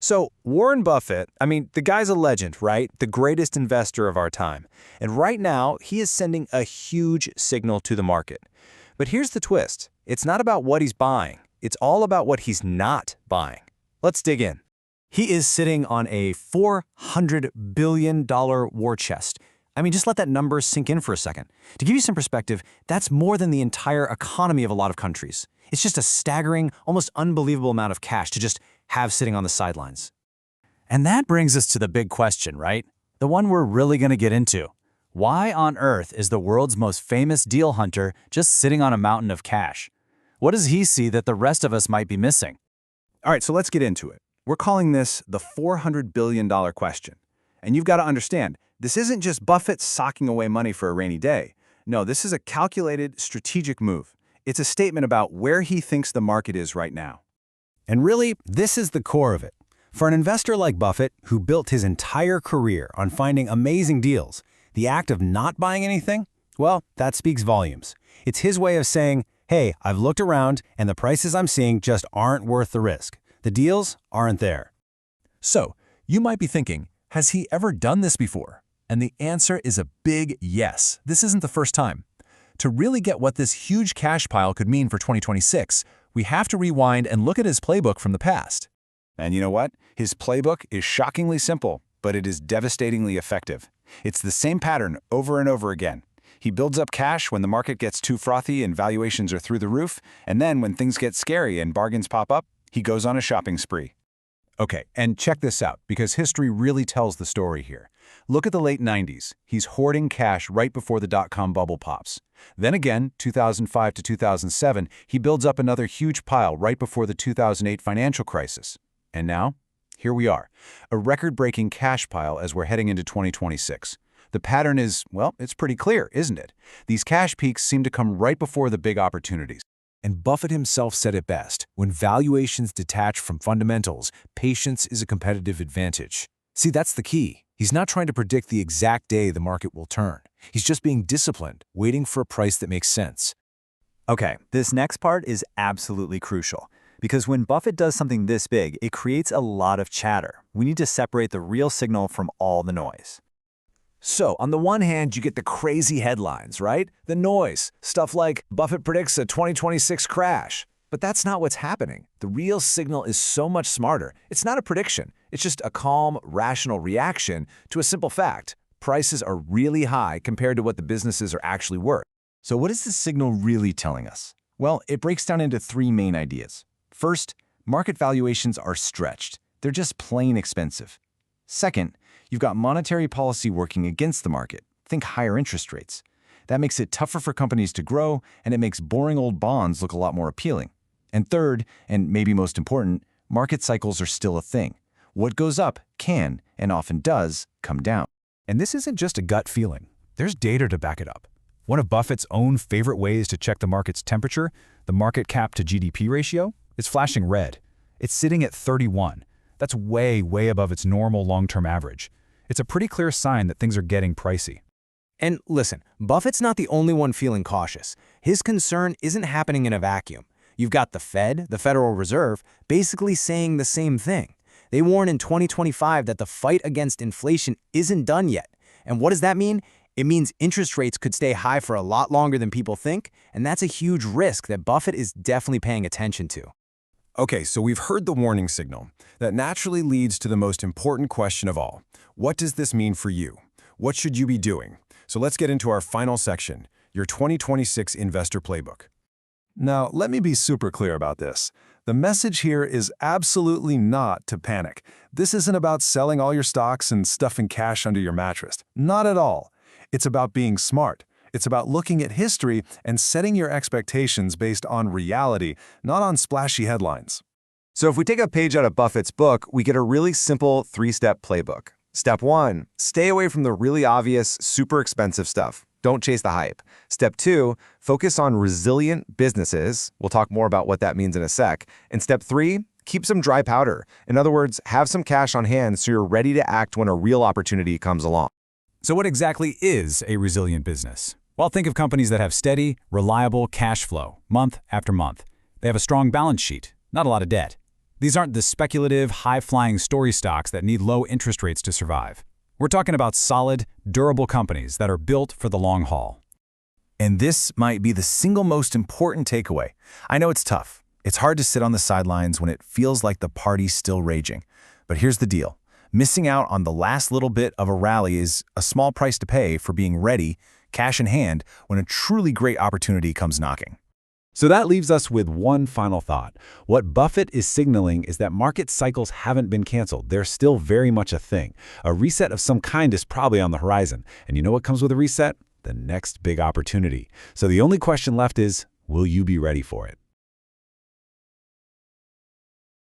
So, Warren Buffett, the guy's a legend, right? The greatest investor of our time. And right now, he is sending a huge signal to the market. But here's the twist. It's not about what he's buying. It's all about what he's not buying. Let's dig in. He is sitting on a $400 billion war chest. Just let that number sink in for a second. To give you some perspective, that's more than the entire economy of a lot of countries. It's just a staggering, almost unbelievable amount of cash to just have sitting on the sidelines. And that brings us to the big question, right? The one we're really going to get into. Why on earth is the world's most famous deal hunter just sitting on a mountain of cash? What does he see that the rest of us might be missing? All right, so let's get into it. We're calling this the $400 billion question. And you've got to understand, this isn't just Buffett socking away money for a rainy day. No, this is a calculated, strategic move. It's a statement about where he thinks the market is right now. And really, this is the core of it. For an investor like Buffett, who built his entire career on finding amazing deals, the act of not buying anything, well, that speaks volumes. It's his way of saying, hey, I've looked around and the prices I'm seeing just aren't worth the risk. The deals aren't there. So, you might be thinking, has he ever done this before? And the answer is a big yes. This isn't the first time. To really get what this huge cash pile could mean for 2026, we have to rewind and look at his playbook from the past. And you know what? His playbook is shockingly simple, but it is devastatingly effective. It's the same pattern over and over again. He builds up cash when the market gets too frothy and valuations are through the roof, and then when things get scary and bargains pop up, he goes on a shopping spree. Okay, and check this out, because history really tells the story here. Look at the late 90s. He's hoarding cash right before the dot-com bubble pops. Then again, 2005 to 2007, he builds up another huge pile right before the 2008 financial crisis. And now, here we are, a record-breaking cash pile as we're heading into 2026. The pattern is, well, it's pretty clear, isn't it? These cash peaks seem to come right before the big opportunities. And Buffett himself said it best, when valuations detach from fundamentals, patience is a competitive advantage. See, that's the key. He's not trying to predict the exact day the market will turn. He's just being disciplined, waiting for a price that makes sense. Okay, this next part is absolutely crucial. Because when Buffett does something this big, it creates a lot of chatter. We need to separate the real signal from all the noise. So, on the one hand, you get the crazy headlines, right? The noise. Stuff like, Buffett predicts a 2026 crash. But that's not what's happening. The real signal is so much smarter. It's not a prediction. It's just a calm, rational reaction to a simple fact. Prices are really high compared to what the businesses are actually worth. So what is this signal really telling us? Well, it breaks down into three main ideas. First, market valuations are stretched. They're just plain expensive. Second, you've got monetary policy working against the market. Think higher interest rates. That makes it tougher for companies to grow, and it makes boring old bonds look a lot more appealing. And third, and maybe most important, market cycles are still a thing. What goes up can, and often does, come down. And this isn't just a gut feeling. There's data to back it up. One of Buffett's own favorite ways to check the market's temperature, the market cap to GDP ratio, is flashing red. It's sitting at 31. That's way, way above its normal long-term average. It's a pretty clear sign that things are getting pricey. And listen, Buffett's not the only one feeling cautious. His concern isn't happening in a vacuum. You've got the Fed, the Federal Reserve, basically saying the same thing. They warn in 2025 that the fight against inflation isn't done yet. And what does that mean? It means interest rates could stay high for a lot longer than people think, and that's a huge risk that Buffett is definitely paying attention to. Okay, so we've heard the warning signal. That naturally leads to the most important question of all. What does this mean for you? What should you be doing? So let's get into our final section, your 2026 Investor Playbook. Now, let me be super clear about this. The message here is absolutely not to panic. This isn't about selling all your stocks and stuffing cash under your mattress. Not at all. It's about being smart. It's about looking at history and setting your expectations based on reality, not on splashy headlines. So if we take a page out of Buffett's book, we get a really simple three-step playbook. Step 1, stay away from the really obvious, super expensive stuff. Don't chase the hype. Step 2, focus on resilient businesses. We'll talk more about what that means in a sec. And step 3, keep some dry powder. In other words, have some cash on hand so you're ready to act when a real opportunity comes along. So what exactly is a resilient business? Well, think of companies that have steady, reliable cash flow, month after month. They have a strong balance sheet, not a lot of debt. These aren't the speculative, high-flying story stocks that need low interest rates to survive. We're talking about solid, durable companies that are built for the long haul. And this might be the single most important takeaway. I know it's tough. It's hard to sit on the sidelines when it feels like the party's still raging. But here's the deal. Missing out on the last little bit of a rally is a small price to pay for being ready, cash in hand, when a truly great opportunity comes knocking. So that leaves us with one final thought. What Buffett is signaling is that market cycles haven't been canceled. They're still very much a thing. A reset of some kind is probably on the horizon. And you know what comes with a reset? The next big opportunity. So the only question left is, will you be ready for it?